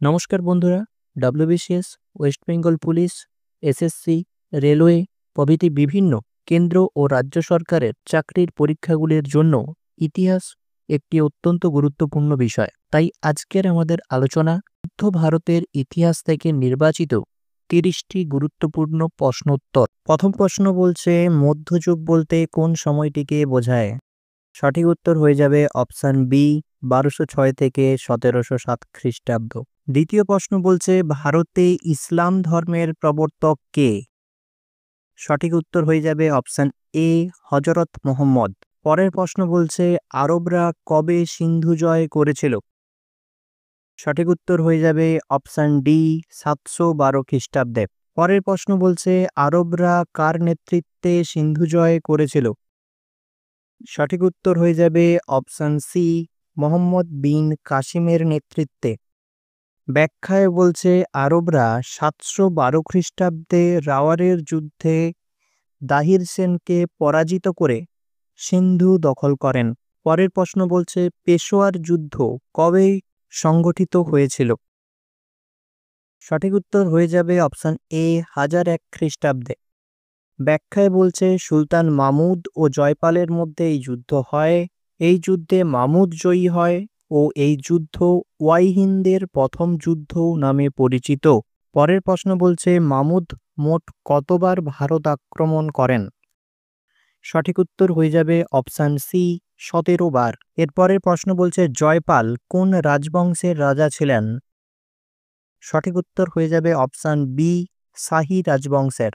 নমস্কার বন্ধুরা। WBCS, West Bengal police, SSC, railway প্রভৃতি বিভিন্ন কেন্দ্র ও রাজ্য সরকারের চাকরির পরীক্ষাগুলির জন্য ইতিহাস একটি অত্যন্ত গুরুত্বপূর্ণ বিষয়। তাই আজকের আমাদের আলোচনা মধ্য ভারতের ইতিহাস থেকে নির্বাচিত 30টি গুরুত্বপূর্ণ প্রশ্নোত্তর। প্রথম প্রশ্ন বলছে, মধ্যযুগ বলতে কোন সময়টিকে বোঝায়? সঠিক উত্তর হয়ে যাবে অপশান বি, 1206 থেকে 1707 খ্রিস্টাব্দ। দ্বিতীয় প্রশ্ন বলছে, ভারতে ইসলাম ধর্মের প্রবর্তক কে? সঠিক উত্তর হয়ে যাবে অপশান এ, হযরত মুহাম্মদ। পরের প্রশ্ন বলছে, আরবরা কবে সিন্ধু জয় করেছিল? সঠিক উত্তর হয়ে যাবে অপশান ডি, 712 খ্রিস্টাব্দে। পরের প্রশ্ন বলছে, আরবরা কার নেতৃত্বে সিন্ধু জয় করেছিল? সঠিক উত্তর হয়ে যাবে অপশান সি, মোহাম্মদ বিন কাসিমের নেতৃত্বে। ব্যাখ্যায় বলছে, আরবরা 712 খ্রিস্টাব্দে রাওয়ারের যুদ্ধে দাহির সেনকে পরাজিত করে সিন্ধু দখল করেন। পরের প্রশ্ন বলছে, পেশোয়ার যুদ্ধ কবে সংগঠিত হয়েছিল? সঠিক উত্তর হয়ে যাবে অপশান এ, 1001 খ্রিস্টাব্দে। ব্যাখ্যায় বলছে, সুলতান মাহমুদ ও জয়পালের মধ্যে এই যুদ্ধ হয়। এই যুদ্ধে মাহমুদ জয়ী হয় ও এই যুদ্ধ ওয়াইহিন্দের প্রথম যুদ্ধ নামে পরিচিত। পরের প্রশ্ন বলছে, মাহমুদ মোট কতবার ভারত আক্রমণ করেন? সঠিক উত্তর হয়ে যাবে অপশান সি, 17 বার। এরপরের প্রশ্ন বলছে, জয়পাল কোন রাজবংশের রাজা ছিলেন? সঠিক উত্তর হয়ে যাবে অপশান বি, শাহী রাজবংশের।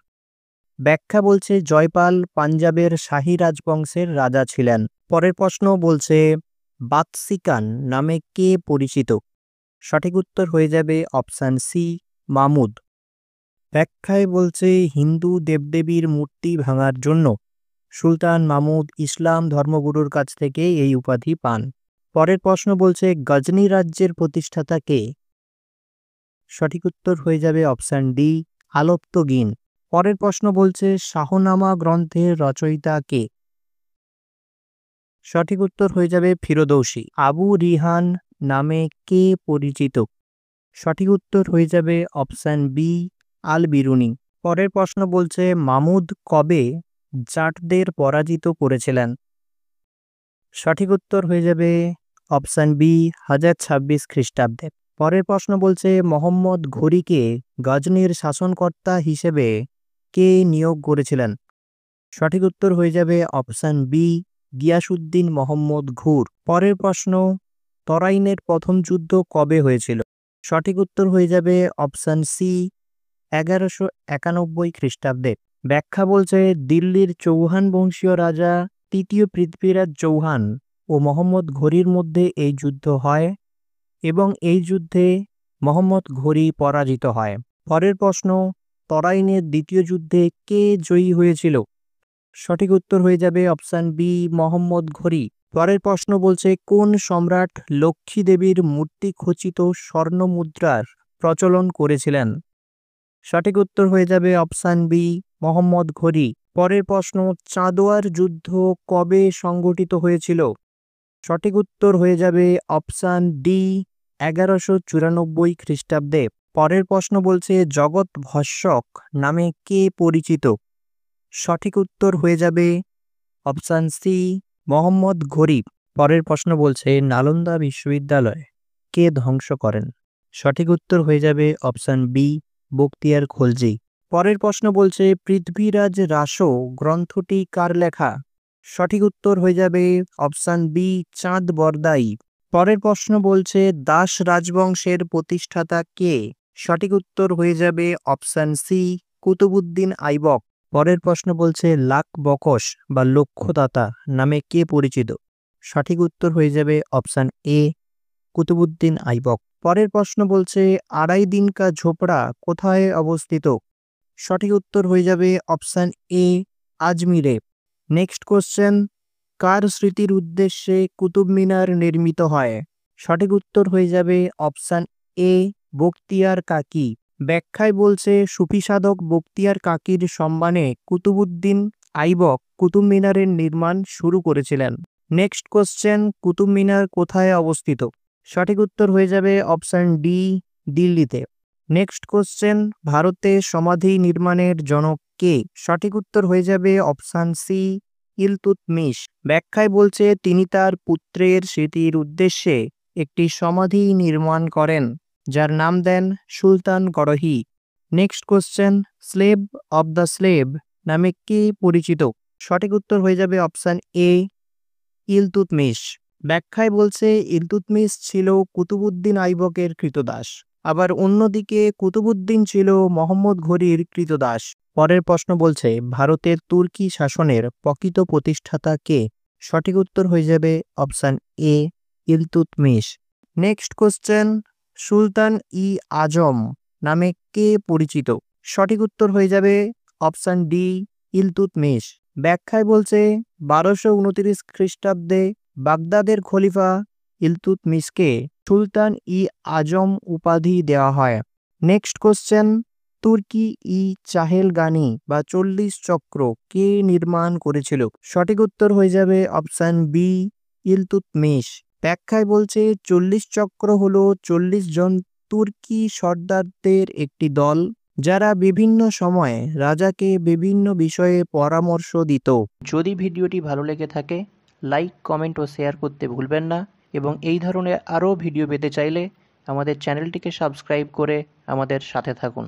ব্যাখ্যা বলছে, জয়পাল পাঞ্জাবের শাহী রাজবংশের রাজা ছিলেন। পরের প্রশ্ন বলছে, বাতসিকান নামে কে পরিচিত? সঠিক উত্তর হয়ে যাবে অপশান সি, মাহমুদ। ব্যাখ্যায় বলছে, হিন্দু দেবদেবীর মূর্তি ভাঙার জন্য সুলতান মাহমুদ ইসলাম ধর্মগুরুর কাছ থেকে এই উপাধি পান। পরের প্রশ্ন বলছে, গজনি রাজ্যের প্রতিষ্ঠাতা কে? সঠিক উত্তর হয়ে যাবে অপশান ডি, আলপ্তগিন। পরের প্রশ্ন বলছে, শাহনামা গ্রন্থের রচয়িতা কে? সঠিক উত্তর হয়ে যাবে ফিরদৌসী। আবু রিহান নামে কে পরিচিত? সঠিক উত্তর হয়ে যাবে অপশান বি, আল বিরুনি। পরের প্রশ্ন বলছে, মাহমুদ কবে জাটদের পরাজিত করেছিলেন? সঠিক উত্তর হয়ে যাবে অপশান বি, 1026 খ্রিস্টাব্দে। পরের প্রশ্ন বলছে, মোহাম্মদ ঘুরিকে গজনির শাসনকর্তা হিসেবে কে নিয়োগ করেছিলেন? সঠিক উত্তর হয়ে যাবে অপশান বি, গিয়াসউদ্দিন মোহাম্মদ ঘুর। পরের প্রশ্ন, তরাইনের প্রথম যুদ্ধ কবে হয়েছিল? সঠিক উত্তর হয়ে যাবে অপশান সি, 1191 খ্রিস্টাব্দে। ব্যাখ্যা বলছে, দিল্লির চৌহান বংশীয় রাজা তৃতীয় পৃথ্বীরাজ চৌহান ও মোহাম্মদ ঘুরির মধ্যে এই যুদ্ধ হয় এবং এই যুদ্ধে মোহাম্মদ ঘুরি পরাজিত হয়। পরের প্রশ্ন, তরাইনের দ্বিতীয় যুদ্ধে কে জয়ী হয়েছিল? সঠিক উত্তর হয়ে যাবে অপশান বি, মোহাম্মদ ঘুরি। পরের প্রশ্ন বলছে, কোন সম্রাট লক্ষ্মী দেবীর মূর্তি খচিত স্বর্ণ মুদ্রার প্রচলন করেছিলেন? সঠিক উত্তর হয়ে যাবে অপশান বি, মোহাম্মদ ঘুরি। পরের প্রশ্ন, চাঁদোয়ার যুদ্ধ কবে সংগঠিত হয়েছিল? সঠিক উত্তর হয়ে যাবে অপশান ডি, 1194 খ্রিস্টাব্দে। পরের প্রশ্ন বলছে, জগৎ ভস্মক নামে কে পরিচিত? সঠিক উত্তর হয়ে যাবে অপশান সি, মোহাম্মদ ঘুরি। পরের প্রশ্ন বলছে, নালন্দা বিশ্ববিদ্যালয় কে ধ্বংস করেন? সঠিক উত্তর হয়ে যাবে অপশান বি, বখতিয়ার খলজি। পরের প্রশ্ন বলছে, পৃথ্বীরাজ রাসো গ্রন্থটি কার লেখা? সঠিক উত্তর হয়ে যাবে অপশান বি, চাঁদ বরদাই। পরের প্রশ্ন বলছে, দাস রাজবংশের প্রতিষ্ঠাতা কে? সঠিক উত্তর হয়ে যাবে অপশান সি, কুতুবউদ্দিন আইবক। পরের প্রশ্ন বলছে, লাখ বকশ বা লক্ষ্যদাতা নামে কে পরিচিত? সঠিক উত্তর হয়ে যাবে অপশান এ, কুতুবউদ্দিন আইবক। পরের প্রশ্ন বলছে, আড়াই দিন কা ঝোপড়া কোথায় অবস্থিত? সঠিক উত্তর হয়ে যাবে অপশান এ, আজমিরে। নেক্সট কোশ্চেন, কার স্মৃতির উদ্দেশ্যে কুতুব মিনার নির্মিত হয়? সঠিক উত্তর হয়ে যাবে অপশান এ, বখতিয়ার কাকি। ব্যাখ্যায় বলছে, সুফি সাধক বখতিয়ার কাকির সম্মানে কুতুবউদ্দিন আইবক কুতুব মিনারের নির্মাণ শুরু করেছিলেন। নেক্সট কোশ্চেন, কুতুব মিনার কোথায় অবস্থিত? সঠিক উত্তর হয়ে যাবে অপশান ডি, দিল্লিতে। নেক্সট কোশ্চেন, ভারতে সমাধি নির্মাণের জনক কে? সঠিক উত্তর হয়ে যাবে অপশান সি, ইলতুৎমিশ। ব্যাখ্যায় বলছে তিনি তার পুত্রের স্মৃতির উদ্দেশ্যে একটি সমাধি নির্মাণ করেন, যার নাম দেন সুলতান গড়হি। Next question, slave of the slave নামে কে পরিচিত? সঠিক উত্তর হয়ে যাবে অপশান এ, ইলতুৎমিশ। ব্যাখ্যায় বলছে ইলতুৎমিশ ছিল কুতুবউদ্দিন আইবকের কৃতদাস, আবার অন্যদিকে কুতুবউদ্দিন ছিল মোহাম্মদ ঘুরির কৃতদাস। পরের প্রশ্ন বলছে ভারতের তুর্কি শাসনের প্রকৃত প্রতিষ্ঠাতা কে? সঠিক উত্তর হয়ে যাবে option A, Iltutmish. Next question, সুলতান ই আজম নামে কে পরিচিত? সঠিক উত্তর হয়ে যাবে অপশান ডি, ইলতুৎমিশ। ব্যাখ্যায় বলছে 1229 খ্রিস্টাব্দে বাগদাদের খলিফা ইলতুৎমিশকে সুলতান ই আজম উপাধি দেওয়া হয়। নেক্সট কোশ্চেন, তুর্কি ই চাহেলগানি বা 40 চক্র কে নির্মাণ করেছিল? সঠিক উত্তর হয়ে যাবে অপশান বি, ইলতুৎমিশ। ব্যাখ্যায় বলছে 40 চক্র হলো 40 জন তুর্কি সর্দারদের একটি দল, যারা বিভিন্ন সময়ে রাজাকে বিভিন্ন বিষয়ে পরামর্শ দিত। যদি ভিডিওটি ভালো লেগে থাকে লাইক, কমেন্ট ও শেয়ার করতে ভুলবেন না, এবং এই ধরনের আরও ভিডিও পেতে চাইলে আমাদের চ্যানেলটিকে সাবস্ক্রাইব করে আমাদের সাথে থাকুন।